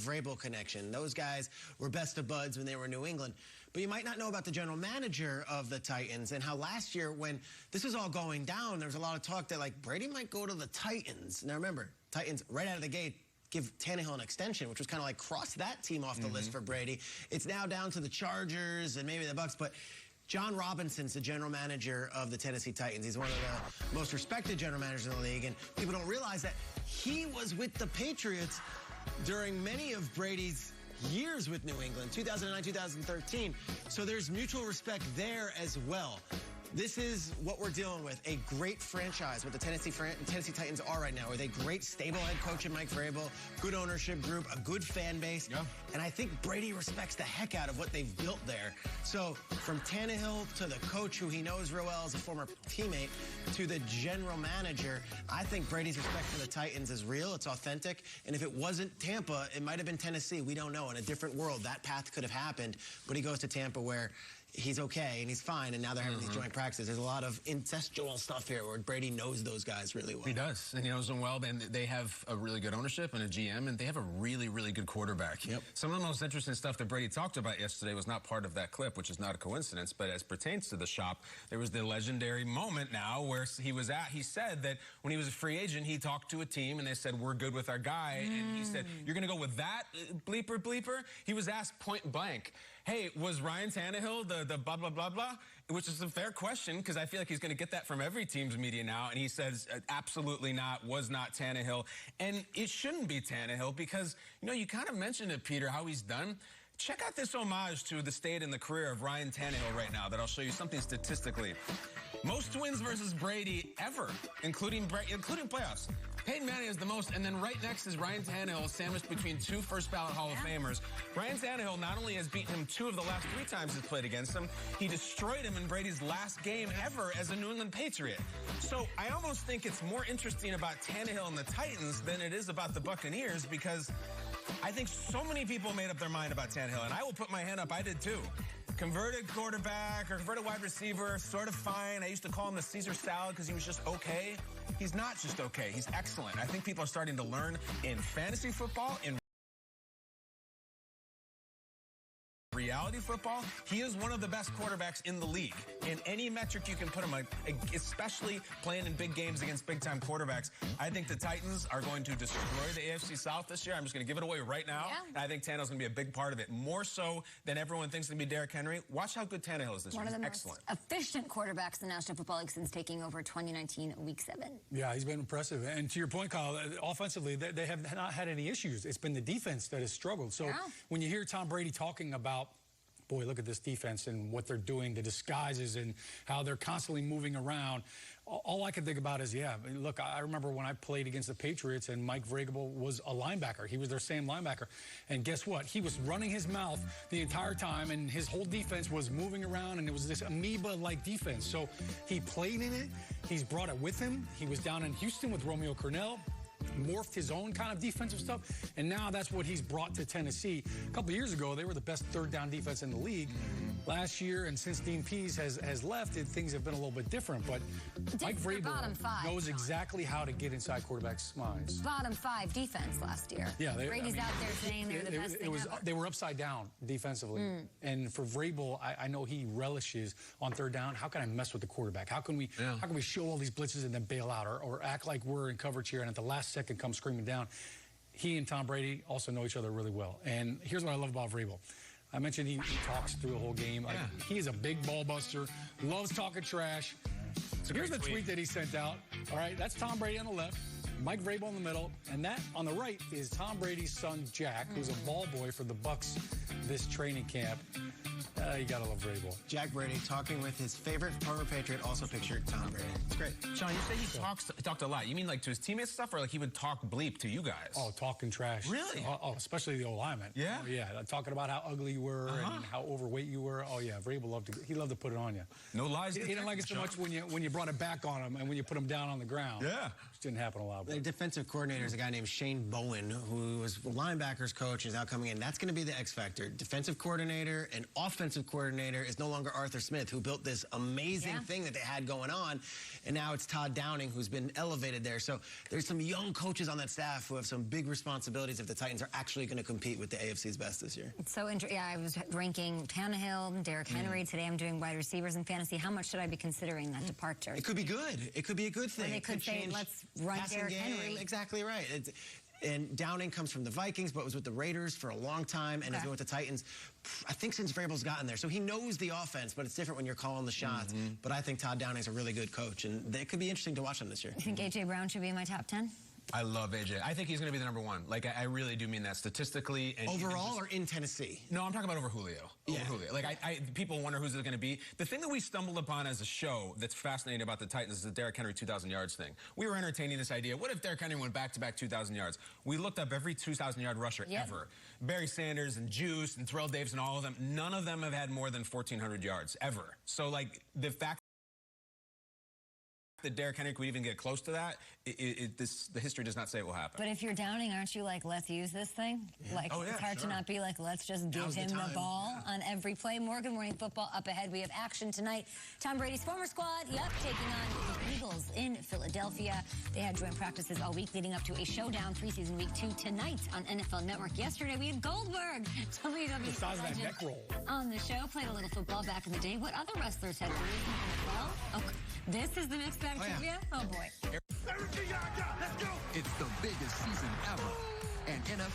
Vrabel connection. Those guys were best of buds when they were in New England. But you might not know about the general manager of the Titans and how last year when this was all going down, there was a lot of talk that like Brady might go to the Titans. Now remember, Titans right out of the gate give Tannehill an extension, which was kind of like cross that team off the list for Brady. It's now down to the Chargers and maybe the Bucs, but John Robinson's the general manager of the Tennessee Titans. He's one of the most respected general managers in the league, and people don't realize that he was with the Patriots during many of Brady's years with New England, 2009, 2013. So there's mutual respect there as well. This is what we're dealing with, a great franchise, what the Tennessee Titans are right now, with a great stable head coach in Mike Vrabel, good ownership group, a good fan base, and I think Brady respects the heck out of what they've built there. So from Tannehill to the coach, who he knows real well as a former teammate, to the general manager, I think Brady's respect for the Titans is real, it's authentic, and if it wasn't Tampa, it might have been Tennessee. We don't know. In a different world, that path could have happened, but he goes to Tampa where he's okay and he's fine, and now they're having these joint practices. There's a lot of incestual stuff here where Brady knows those guys really well. He does, and he knows them well, and they have a really good ownership and a GM, and they have a really, really good quarterback. Some of the most interesting stuff that Brady talked about yesterday was not part of that clip, which is not a coincidence, but as pertains to the shop, there was the legendary moment now where he said that when he was a free agent, he talked to a team, and they said, we're good with our guy, and he said, you're going to go with that, bleeper, bleeper? He was asked point blank, hey, was Ryan Tannehill the blah, blah, blah, blah? Which is a fair question, because I feel like he's going to get that from every team's media now. And he says, absolutely not, was not Tannehill. And it shouldn't be Tannehill because, you know, you kind of mentioned it, Peter, how he's done. Check out this homage to the state and the career of Ryan Tannehill right now that I'll show you something statistically. Most wins versus Brady ever, including playoffs. Peyton Manning is the most, and then right next is Ryan Tannehill, sandwiched between two first-ballot Hall of Famers. Ryan Tannehill not only has beaten him 2 of the last 3 times he's played against him, he destroyed him in Brady's last game ever as a New England Patriot. So I almost think it's more interesting about Tannehill and the Titans than it is about the Buccaneers, because I think so many people made up their mind about Tannehill, and I will put my hand up, I did too. Converted quarterback or converted wide receiver, sort of fine. I used to call him the Caesar salad because he was just okay. He's not just okay. He's excellent. I think people are starting to learn in fantasy football, in reality football, he is one of the best quarterbacks in the league. In any metric you can put him on, especially playing in big games against big-time quarterbacks. I think the Titans are going to destroy the AFC South this year. I'm just going to give it away right now. And I think Tannehill's going to be a big part of it, more so than everyone thinks it's going to be Derrick Henry. Watch how good Tannehill is this year. He's excellent. One of the most efficient quarterbacks in the National Football League since taking over 2019 Week 7. Yeah, he's been impressive. And to your point, Kyle, offensively, they have not had any issues. It's been the defense that has struggled. So when you hear Tom Brady talking about, boy, look at this defense and what they're doing, the disguises and how they're constantly moving around. All I can think about is, look, I remember when I played against the Patriots and Mike Vrabel was a linebacker. He was their same linebacker. And guess what? He was running his mouth the entire time, and his whole defense was moving around, and it was this amoeba-like defense. So he played in it. He's brought it with him. He was down in Houston with Romeo Cornell, morphed his own kind of defensive stuff, and now that's what he's brought to Tennessee. A couple of years ago, they were the best third-down defense in the league. Last year, and since Dean Pease has left, things have been a little bit different, but Mike Vrabel knows exactly how to get inside quarterbacks' minds. Bottom 5 defense last year. Yeah, Brady's out there saying they're the best thing ever. They were upside down defensively, and for Vrabel, I know he relishes on third down. How can I mess with the quarterback? How can we show all these blitzes and then bail out, or act like we're in coverage here and at the last second come screaming down? He and Tom Brady also know each other really well, and here's what I love about Vrabel. I mentioned he talks through the whole game. He is a big ball buster, loves talking trash. So here's the tweet that he sent out. All right, that's Tom Brady on the left, Mike Vrabel in the middle, and that on the right is Tom Brady's son, Jack, who's a ball boy for the Bucs this training camp. You gotta love Vrabel. Jack Brady talking with his favorite former Patriot, also pictured Tom Brady. It's great. Sean, you say he talked a lot. You mean like to his teammates stuff, or like he would talk bleep to you guys? Oh, talking trash. Really? Oh, especially the old lineman. Yeah? Oh, yeah, talking about how ugly you were and how overweight you were. Oh, yeah, Vrabel loved to put it on you. No lies. He didn't like it so much when you brought it back on him and when you put him down on the ground. Yeah. Which didn't happen a lot. The defensive coordinator is a guy named Shane Bowen, who was linebackers coach, is now coming in. That's going to be the X factor. defensive coordinator and offensive coordinator is no longer Arthur Smith, who built this amazing thing that they had going on, and now it's Todd Downing who's been elevated there. So there's some young coaches on that staff who have some big responsibilities if the Titans are actually going to compete with the AFC's best this year. It's so interesting. Yeah, I was ranking Tannehill, Derrick Henry. Today I'm doing wide receivers in fantasy. How much should I be considering that departure? It could be good. It could be a good thing. Or they could say, change let's run Derrick Henry. Exactly right. And Downing comes from the Vikings, but was with the Raiders for a long time and has been with the Titans, I think, since Vrabel's gotten there. So he knows the offense, but it's different when you're calling the shots. But I think Todd Downing's a really good coach, and it could be interesting to watch him this year. You think A.J. Brown should be in my top 10? I love AJ. I think he's going to be the number one. Like, I really do mean that statistically. And overall or in Tennessee? No, I'm talking about over Julio. Over Julio. Like, people wonder who's it going to be. The thing that we stumbled upon as a show that's fascinating about the Titans is the Derrick Henry 2,000 yards thing. We were entertaining this idea. What if Derrick Henry went back-to-back 2,000 yards? We looked up every 2,000-yard rusher ever. Barry Sanders and Juice and Terrell Davis and all of them. None of them have had more than 1,400 yards ever. So, like, the fact that Derrick Henry could even get close to that, the history does not say it will happen. But if you're Downing, aren't you like, let's use this thing? Like, it's hard to not be like, let's just give him the ball on every play. More Good Morning Football up ahead. We have action tonight. Tom Brady's former squad, taking on the Eagles in Philadelphia. They had joint practices all week leading up to a showdown preseason week 2 tonight on NFL Network. Yesterday, we had Goldberg, WWE legend, on the show. Played a little football back in the day. What other wrestlers had careers in the NFL? Oh, this is the mixed bag trivia? Oh, boy. Let's go! It's the biggest season ever. And NFL